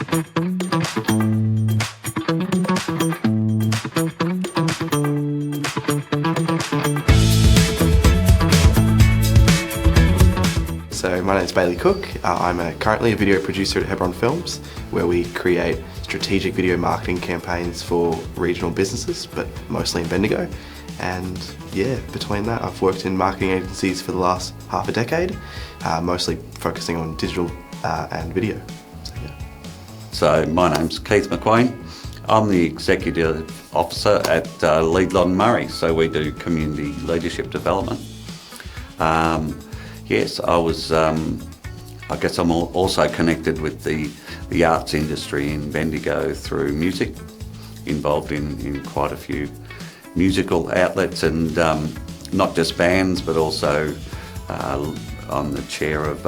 So my name is Bailey Cook. I'm currently a video producer at Hebron Films, where we create strategic video marketing campaigns for regional businesses, but mostly in Bendigo. And yeah, between that, I've worked in marketing agencies for the last half a decade, mostly focusing on digital and video. So my name's Keith McQueen. I'm the Executive Officer at Leadlon Murray, so we do community leadership development. Yes, I guess I'm also connected with the arts industry in Bendigo through music, involved in quite a few musical outlets, and not just bands, but also I'm the chair of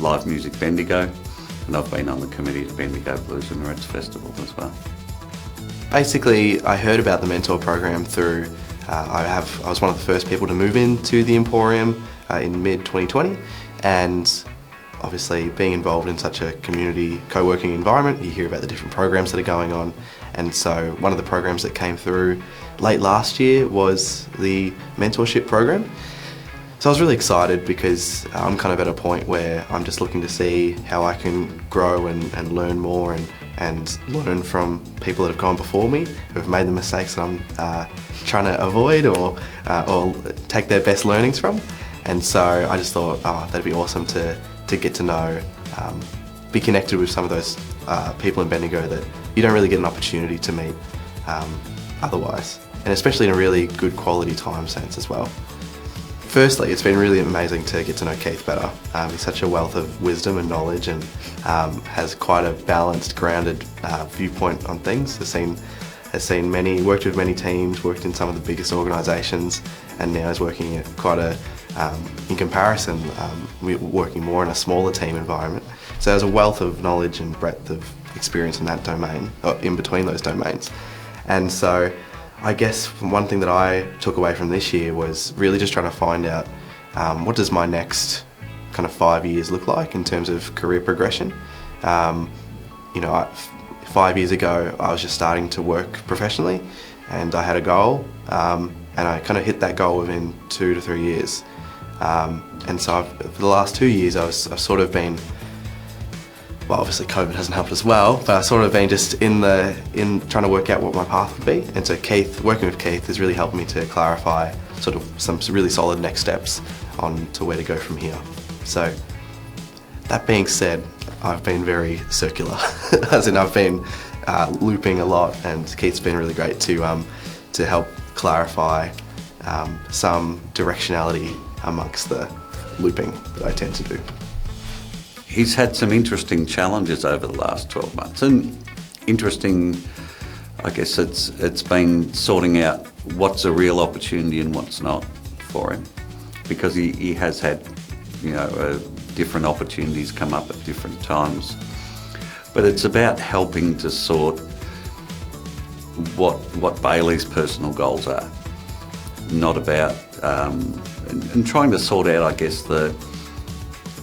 Live Music Bendigo, and I've been on the committee to Bendigo Blues and Reds Festival as well. Basically, I heard about the mentor program through, I was one of the first people to move into the Emporium in mid-2020, and obviously being involved in such a community co-working environment, you hear about the different programs that are going on, and so one of the programs that came through late last year was the mentorship program. So I was really excited because I'm kind of at a point where I'm just looking to see how I can grow and learn more and learn from people that have gone before me, who have made the mistakes that I'm trying to avoid or take their best learnings from. And so I just thought, oh, that'd be awesome to get to know, be connected with some of those people in Bendigo that you don't really get an opportunity to meet otherwise, and especially in a really good quality time sense as well. Firstly, it's been really amazing to get to know Keith better. He's such a wealth of wisdom and knowledge, and has quite a balanced, grounded viewpoint on things. Worked with many teams, worked in some of the biggest organisations, and now is working at quite a, in comparison, we're working more in a smaller team environment. So there's a wealth of knowledge and breadth of experience in that domain, or in between those domains. And so I guess one thing that I took away from this year was really just trying to find out what does my next kind of 5 years look like in terms of career progression. 5 years ago I was just starting to work professionally, and I had a goal, and I kind of hit that goal within 2 to 3 years. And so for the last 2 years I've sort of been, well, obviously COVID hasn't helped as well, but I've sort of been just in trying to work out what my path would be. And so working with Keith has really helped me to clarify sort of some really solid next steps on to where to go from here. So that being said, I've been very circular, as in I've been looping a lot, and Keith's been really great to help clarify some directionality amongst the looping that I tend to do. He's had some interesting challenges over the last 12 months, and interesting, I guess it's been sorting out what's a real opportunity and what's not for him, because he has had, different opportunities come up at different times. But it's about helping to sort what Bailey's personal goals are, not about, and trying to sort out, I guess,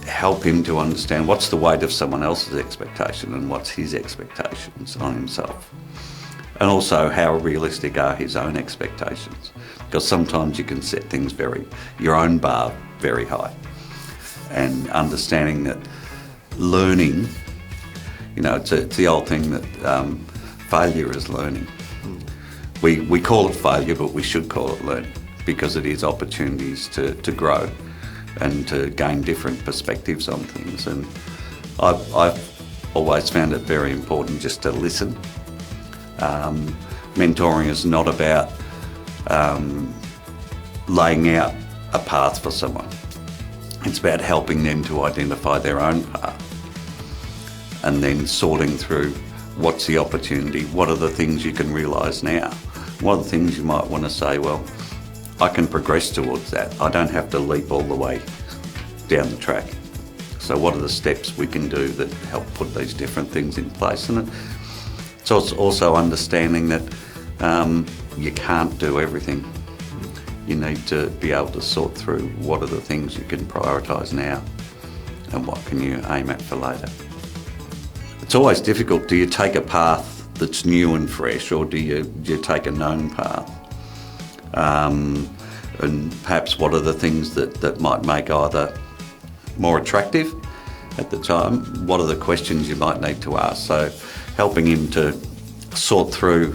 help him to understand what's the weight of someone else's expectation and what's his expectations on himself. And also how realistic are his own expectations. Because sometimes you can set things your own bar very high. And understanding that learning, it's the old thing that failure is learning. We call it failure, but we should call it learning, because it is opportunities to grow and to gain different perspectives on things. And I've always found it very important just to listen. Mentoring is not about laying out a path for someone. It's about helping them to identify their own path, and then sorting through what's the opportunity, what are the things you can realise now, what are the things you might want to say, well, I can progress towards that. I don't have to leap all the way down the track. So what are the steps we can do that help put these different things in place? And so it's also understanding that you can't do everything. You need to be able to sort through what are the things you can prioritise now and what can you aim at for later. it's always difficult. Do you take a path that's new and fresh, or do you take a known path? And perhaps what are the things that might make either more attractive at the time? What are the questions you might need to ask? So helping him to sort through,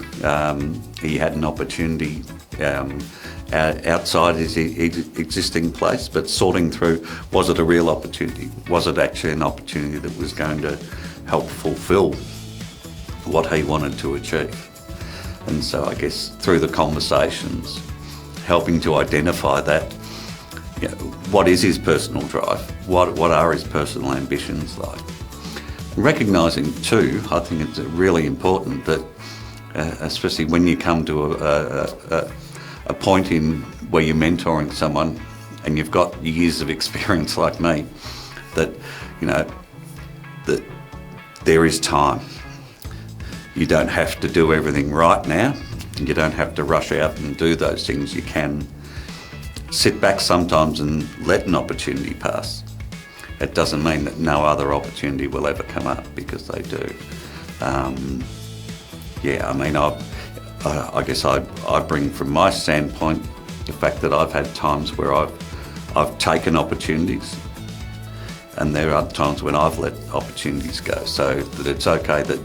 he had an opportunity outside his existing place, but sorting through, was it a real opportunity? Was it actually an opportunity that was going to help fulfil what he wanted to achieve? And so I guess through the conversations, helping to identify that, you know, what is his personal drive? What are his personal ambitions like? Recognising too, I think it's really important that, especially when you come to a point in where you're mentoring someone and you've got years of experience like me, that, you know, that there is time. You don't have to do everything right now. You don't have to rush out and do those things. You can sit back sometimes and let an opportunity pass. It doesn't mean that no other opportunity will ever come up, because they do. Yeah, I mean, I guess I bring from my standpoint the fact that I've had times where I've taken opportunities, and there are times when I've let opportunities go. So that it's okay that,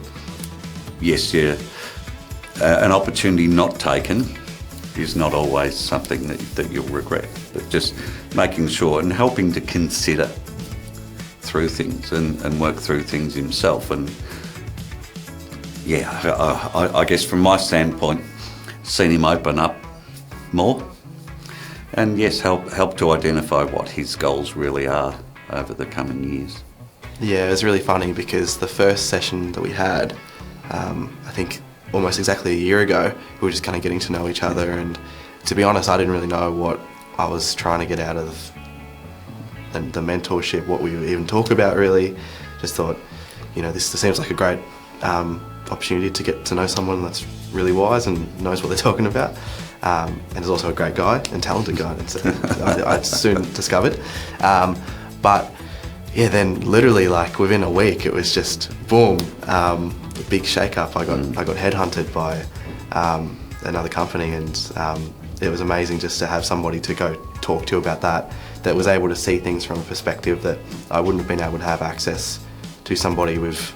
yes, an opportunity not taken is not always something that you'll regret, but just making sure and helping to consider through things and work through things himself. And yeah, I guess from my standpoint, seen him open up more, and yes, help to identify what his goals really are over the coming years. Yeah, it was really funny because the first session that we had, I think almost exactly a year ago, we were just kind of getting to know each other, and to be honest, I didn't really know what I was trying to get out of the mentorship, what we would even talk about really. Just thought, you know, this seems like a great opportunity to get to know someone that's really wise and knows what they're talking about, and is also a great guy and talented guy, and so I soon discovered. But yeah, then literally like within a week, it was just boom, a big shake-up. I got headhunted by another company, and it was amazing just to have somebody to go talk to about that was able to see things from a perspective that I wouldn't have been able to have access to somebody with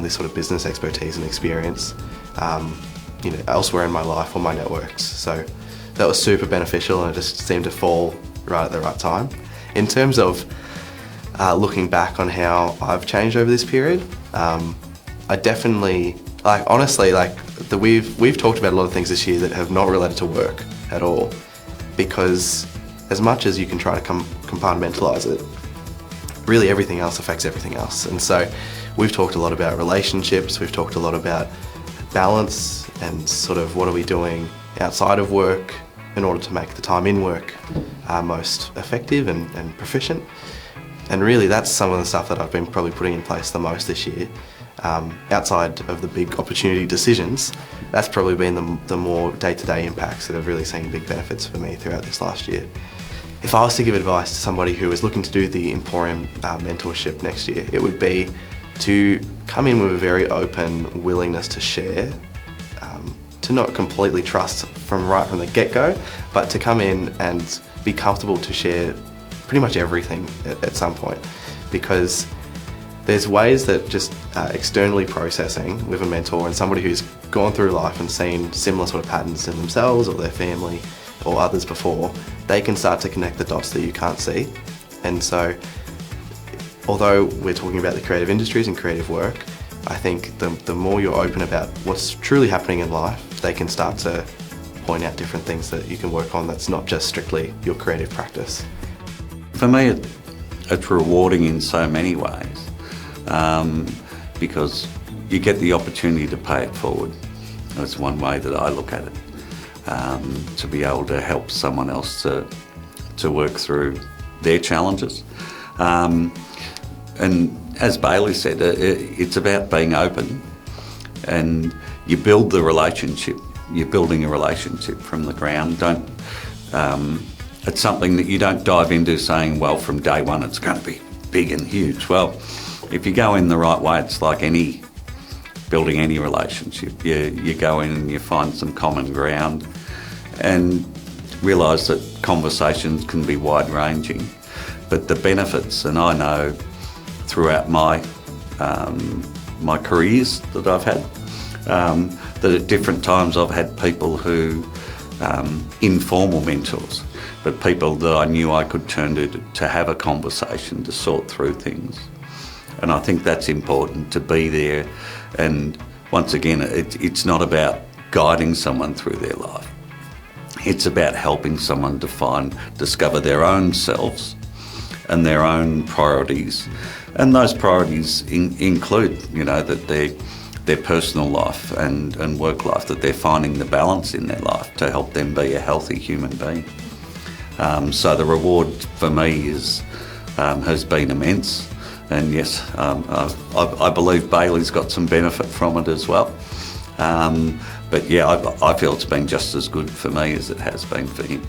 this sort of business expertise and experience, you know, elsewhere in my life or my networks. So that was super beneficial, and it just seemed to fall right at the right time. In terms of looking back on how I've changed over this period, I definitely, like, honestly, like, we've talked about a lot of things this year that have not related to work at all, because as much as you can try to compartmentalise it, really everything else affects everything else. And so we've talked a lot about relationships, we've talked a lot about balance and sort of what are we doing outside of work in order to make the time in work most effective and proficient. And really that's some of the stuff that I've been probably putting in place the most this year. Outside of the big opportunity decisions, that's probably been the more day-to-day impacts that have really seen big benefits for me throughout this last year. If I was to give advice to somebody who is looking to do the Emporium mentorship next year, it would be to come in with a very open willingness to share, to not completely trust right from the get-go, but to come in and be comfortable to share pretty much everything at some point, because there's ways that just externally processing with a mentor and somebody who's gone through life and seen similar sort of patterns in themselves or their family or others before, they can start to connect the dots that you can't see. And so, although we're talking about the creative industries and creative work, I think the more you're open about what's truly happening in life, they can start to point out different things that you can work on that's not just strictly your creative practice. For me, it's rewarding in so many ways, because you get the opportunity to pay it forward. That's one way that I look at it, to be able to help someone else to work through their challenges. And as Bailey said, it's about being open, and you build the relationship. You're building a relationship from the ground. It's something that you don't dive into saying, well, from day one it's going to be big and huge. Well, if you go in the right way, it's like building any relationship. You go in and you find some common ground and realise that conversations can be wide-ranging. But the benefits, and I know throughout my careers that I've had, that at different times I've had people who, informal mentors, but people that I knew I could turn to have a conversation, to sort through things. And I think that's important, to be there. And once again, it's not about guiding someone through their life. It's about helping someone to discover their own selves and their own priorities. And those priorities include, that their personal life and work life, that they're finding the balance in their life to help them be a healthy human being. So the reward for me has been immense. And yes, I believe Bailey's got some benefit from it as well. But yeah, I feel it's been just as good for me as it has been for him.